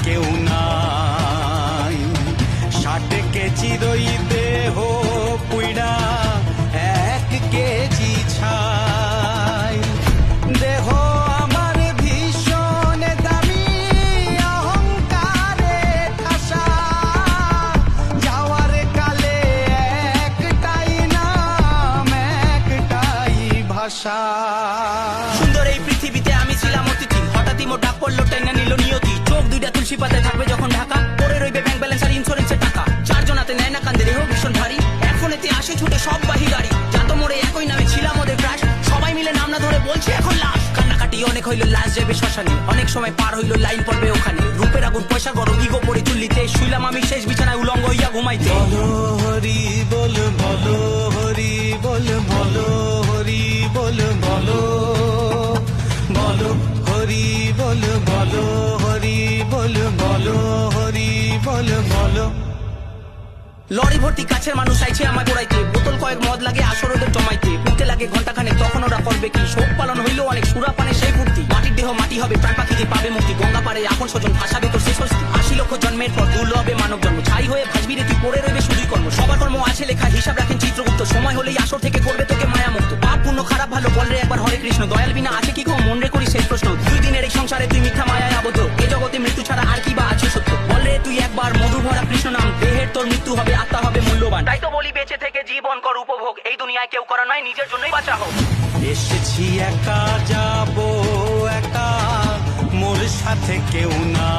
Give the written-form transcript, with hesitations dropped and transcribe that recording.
কেউ নাই। 60 কেজির ওই দেহ পুইড়া 1 কেজি ছাই। দেহ আমার ভীষণ দামি, অহংকারে ঠাসা। যাওয়ার কালে একটাই নাম, একটাই ভাষা। সুন্দর এই পৃথিবীতে আমি ছিলাম অতিথি, হঠাৎই মোর ডাক পড়লো, টেনে নিল নিয়তি। চোখ দুইটা তুলসী পাতায় থাকবে যখন ঢাকা, পরে রইবে ব্যাংক ব্যালেন্স আর ইন্স্যুরেন্সের টাকা। 4 জনাতে নেয় না কান্দে, দেহ ভীষণ ভারী। এখন এতে আসে ছুটে সব বাহি গাড়ি। যত মোড়ে একই নামে ছিলাম ওদের ক্রাশ, সবাই মিলে নাম না ধরে বলছে এখন লাশ। কান্নাকাটি অনেক হইলো, লাশ যাবে শ্মশানে, অনেক সময় পার হইলো, লাইন পড়বে ওখানে। রূপের আগুন পয়সা গরম, ইগো পড়ে চুল্লিতে, শুইলাম আমি শেষ বিছানায় উলঙ্গ হইয়া ঘুমাইতে। বলো হরি বল, বলো হরি বল, বলো হরি বল, বলো বলো হরি বল, বলো হরি বল, বলো হরি বল, বলো। লরি ভর্তি কাছের মানুষ আইছে আমায় গোড়াইতে, বোতল কয়েক মদ লাগে আসর ওদের জমাইতে। উঠতে লাগে ঘন্টাখানে, তখন ওরা করবে কি? শোক পালন হইলো অনেক, সুরা পানে সেই ফুর্তি। মাটির দেহ মাটি হবে, প্রাণ পাখি যে পাবে মুক্তি। গঙ্গা পারে আপন স্বজন, ভাসাবে তোর শেষ হস্তি। 80 লক্ষ জন্মের পর দুর্লভে মানব জন্ম, ছাই হয়ে ভাসবি রে তুই, পড়ে রইবে শুধুই কর্ম। সবার কর্ম আছে লেখা, হিসাব রাখেন চিত্রগুপ্ত। সময় হলেই আসর থেকে করবে তোকে মায়া মুক্ত। পাপ পুণ্য খারাপ ভালো বল রে একবার হরে কৃষ্ণ। দয়াল বিনা আছে কি গো, মন রে করি শেষ প্রশ্ন। 2 দিনের এই সংসারে তুই মিথ্যা মায়ায় আবদ্ধ, এ জগতে মৃত্যু ছাড়া আর কি বা আছে সত্য? বল রে তুই একবার মধু ভরা কৃষ্ণ নাম, দেহের তোর মৃত্যু হবে, আত্মা হবে মূল্যবান। তাই তো বলি বেঁচে থেকে জীবন কর উপভোগ, এই দুনিয়ায় কেউ করা নয়, নিজের জন্যই বাঁচা হোক। এসেছি একা, যাব একা, মোর সাথে কেউ না।